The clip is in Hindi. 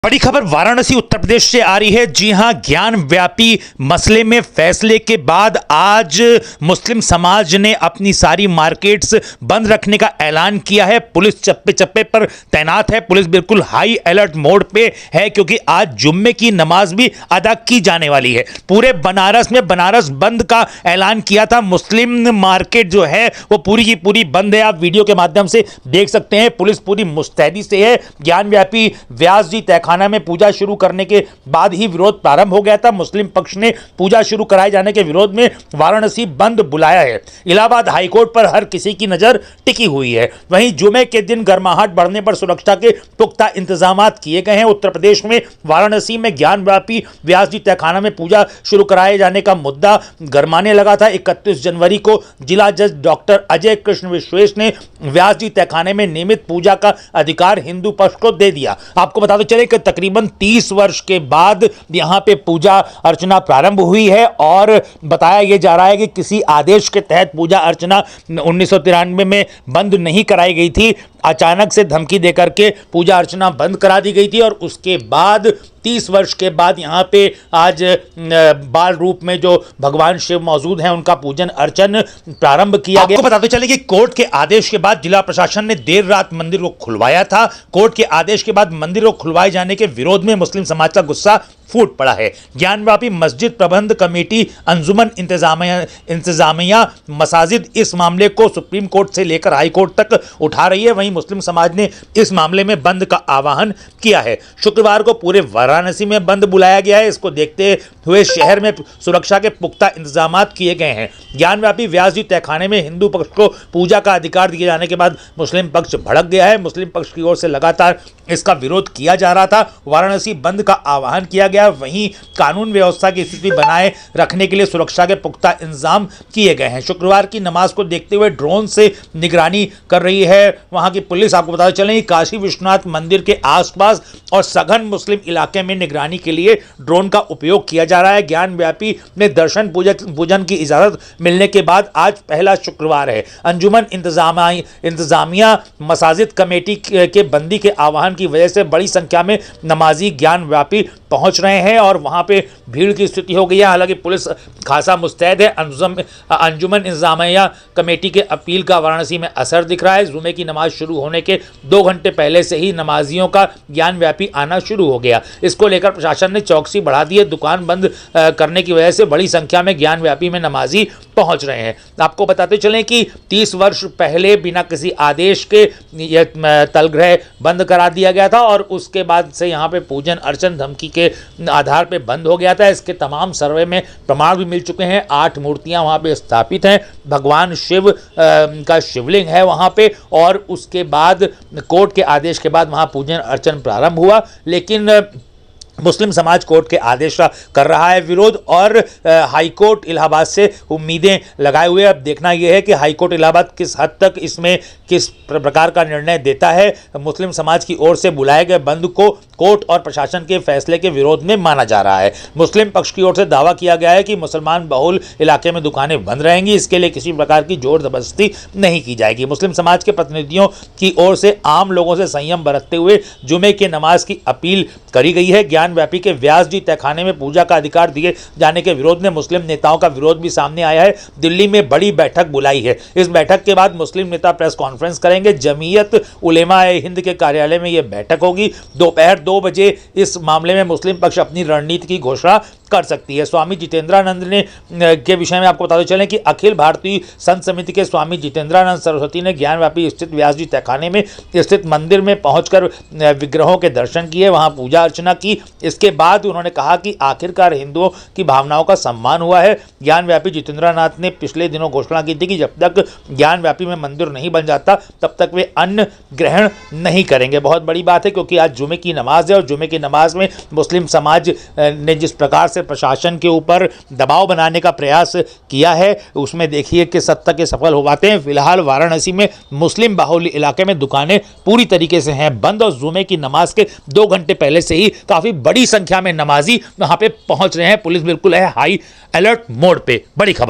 बड़ी खबर वाराणसी उत्तर प्रदेश से आ रही है। जी हां, ज्ञान व्यापी मसले में फैसले के बाद आज मुस्लिम समाज ने अपनी सारी मार्केट्स बंद रखने का ऐलान किया है। पुलिस चप्पे चप्पे पर तैनात है। पुलिस बिल्कुल हाई अलर्ट मोड पे है क्योंकि आज जुम्मे की नमाज भी अदा की जाने वाली है। पूरे बनारस में बनारस बंद का ऐलान किया था। मुस्लिम मार्केट जो है वो पूरी की पूरी बंद है। आप वीडियो के माध्यम से देख सकते हैं। पुलिस पूरी मुस्तैदी से है। ज्ञान व्यापी व्यास जी खाना में पूजा शुरू करने के बाद ही विरोध प्रारंभ हो गया था। मुस्लिम पक्ष ने पूजा शुरू कराए जाने के विरोध में वाराणसी बंद बुलाया है। इलाहाबाद हाईकोर्ट पर हर किसी की नजर टिकी हुई है। वहीं जुमे के दिन गर्माहट बढ़ने पर सुरक्षा के पुख्ता इंतजाम किए गए हैं। उत्तर प्रदेश में वाराणसी में ज्ञान व्यापी व्यास जी तहखाना में पूजा शुरू कराए जाने का मुद्दा गरमाने लगा था। 31 जनवरी को जिला जज डॉक्टर अजय कृष्ण विश्वेश ने व्यास जी तहखाने में नियमित पूजा का अधिकार हिंदू पक्ष को दे दिया। आपको बता दो चले कि तकरीबन 30 वर्ष के बाद यहां पे पूजा अर्चना प्रारंभ हुई है और बताया यह जा रहा है कि किसी आदेश के तहत पूजा अर्चना 1993 में बंद नहीं कराई गई थी। अचानक से धमकी देकर के पूजा अर्चना बंद करा दी गई थी और उसके बाद 30 वर्ष के बाद यहाँ पे आज बाल रूप में जो भगवान शिव मौजूद हैं उनका पूजन अर्चन प्रारंभ किया गया। आपको बताते चले कि कोर्ट के आदेश के बाद जिला प्रशासन ने देर रात मंदिर को खुलवाया था। कोर्ट के आदेश के बाद मंदिर को खुलवाए जाने के विरोध में मुस्लिम समाज का गुस्सा फूट पड़ा है। ज्ञानव्यापी मस्जिद प्रबंध कमेटी अंजुमन इंतजामिया मसाजिद इस मामले को सुप्रीम कोर्ट से लेकर हाई कोर्ट तक उठा रही है। वहीं मुस्लिम समाज ने इस मामले में बंद का आह्वान किया है। शुक्रवार को पूरे वाराणसी में बंद बुलाया गया है। इसको देखते हुए शहर में सुरक्षा के पुख्ता इंतजाम किए गए हैं। ज्ञानव्यापी व्यास जी तहखाने में हिंदू पक्ष को पूजा का अधिकार दिए जाने के बाद मुस्लिम पक्ष भड़क गया है। मुस्लिम पक्ष की ओर से लगातार इसका विरोध किया जा रहा था। वाराणसी बंद का आह्वान किया गया। वहीं कानून व्यवस्था की स्थिति बनाए रखने के लिए सुरक्षा के पुख्ता इंतजाम किए गए हैं। शुक्रवार की नमाज को देखते हुए ड्रोन से निगरानी कर रही है वहां की पुलिस। आपको बताते चलें काशी विश्वनाथ मंदिर के आसपास और सघन मुस्लिम इलाके में निगरानी के लिए ड्रोन का उपयोग किया जा रहा है। ज्ञान व्यापी में दर्शन पूजन की इजाजत मिलने के बाद आज पहला शुक्रवार है। अंजुमन इंतजामिया मसाजिद कमेटी के बंदी के आह्वान की वजह से बड़ी संख्या में नमाजी ज्ञान व्यापी पहुंच रहे हैं और वहां पे भीड़ की स्थिति हो गई है। हालांकि पुलिस खासा मुस्तैद है। अंजुमन इंतजामिया कमेटी के अपील का वाराणसी में असर दिख रहा है। जुमे की नमाज शुरू होने के 2 घंटे पहले से ही नमाजियों का ज्ञान व्यापी आना शुरू हो गया। इसको लेकर प्रशासन ने चौकसी बढ़ा दी है। दुकान बंद करने की वजह से बड़ी संख्या में ज्ञान व्यापी में नमाजी पहुंच रहे हैं। आपको बताते चलें कि 30 वर्ष पहले बिना किसी आदेश के यह तलगृह बंद करा दिया गया था और उसके बाद से यहाँ पे पूजन अर्चन धमकी के आधार पे बंद हो गया था। इसके तमाम सर्वे में प्रमाण भी मिल चुके हैं। 8 मूर्तियां वहां पे स्थापित हैं। भगवान शिव का शिवलिंग है वहां पे और उसके बाद कोर्ट के आदेश के बाद वहां पूजन अर्चन प्रारंभ हुआ। लेकिन मुस्लिम समाज कोर्ट के आदेश का कर रहा है विरोध और हाईकोर्ट इलाहाबाद से उम्मीदें लगाए हुए। अब देखना यह है कि हाईकोर्ट इलाहाबाद किस हद तक इसमें किस प्रकार का निर्णय देता है। मुस्लिम समाज की ओर से बुलाए गए बंद को कोर्ट और प्रशासन के फैसले के विरोध में माना जा रहा है। मुस्लिम पक्ष की ओर से दावा किया गया है कि मुसलमान बहुल इलाके में दुकानें बंद रहेंगी। इसके लिए किसी प्रकार की जोर जबरदस्ती नहीं की जाएगी। मुस्लिम समाज के प्रतिनिधियों की ओर से आम लोगों से संयम बरतते हुए जुमे की नमाज की अपील करी गई है। ज्ञान व्यापी के व्यास जी तहखाने में पूजा का अधिकार दिए जाने के विरोध में मुस्लिम नेताओं का विरोध भी सामने आया है। दिल्ली में बड़ी बैठक बुलाई है। इस बैठक के बाद मुस्लिम नेता प्रेस कॉन्फ्रेंस करेंगे। जमीयत उलेमा ए हिंद के कार्यालय में यह बैठक होगी। दोपहर 2 बजे इस मामले में मुस्लिम पक्ष अपनी रणनीति की घोषणा कर सकती है। स्वामी जितेंद्रानंद ने के विषय में आपको बताते चलें कि अखिल भारतीय संत समिति के स्वामी जितेंद्रानंद सरस्वती ने ज्ञानव्यापी स्थित व्यास जी तहखाने में स्थित मंदिर में पहुंचकर विग्रहों के दर्शन किए, वहां पूजा अर्चना की। इसके बाद उन्होंने कहा कि आखिरकार हिंदुओं की भावनाओं का सम्मान हुआ है। ज्ञानव्यापी जितेंद्रनाथ ने पिछले दिनों घोषणा की थी कि जब तक ज्ञानव्यापी में मंदिर नहीं बन जाता तब तक वे अन्न ग्रहण नहीं करेंगे। बहुत बड़ी बात है क्योंकि आज जुमे की नमाज है और जुमे की नमाज में मुस्लिम समाज ने जिस प्रकार से प्रशासन के ऊपर दबाव बनाने का प्रयास किया है उसमें देखिए कि सद तक सफल हो पाते हैं। फिलहाल वाराणसी में मुस्लिम बाहुल्य इलाके में दुकानें पूरी तरीके से हैं बंद और जुमे की नमाज के 2 घंटे पहले से ही काफी बड़ी संख्या में नमाजी वहां पे पहुंच रहे हैं। पुलिस बिल्कुल है हाई अलर्ट मोड पे। बड़ी खबर।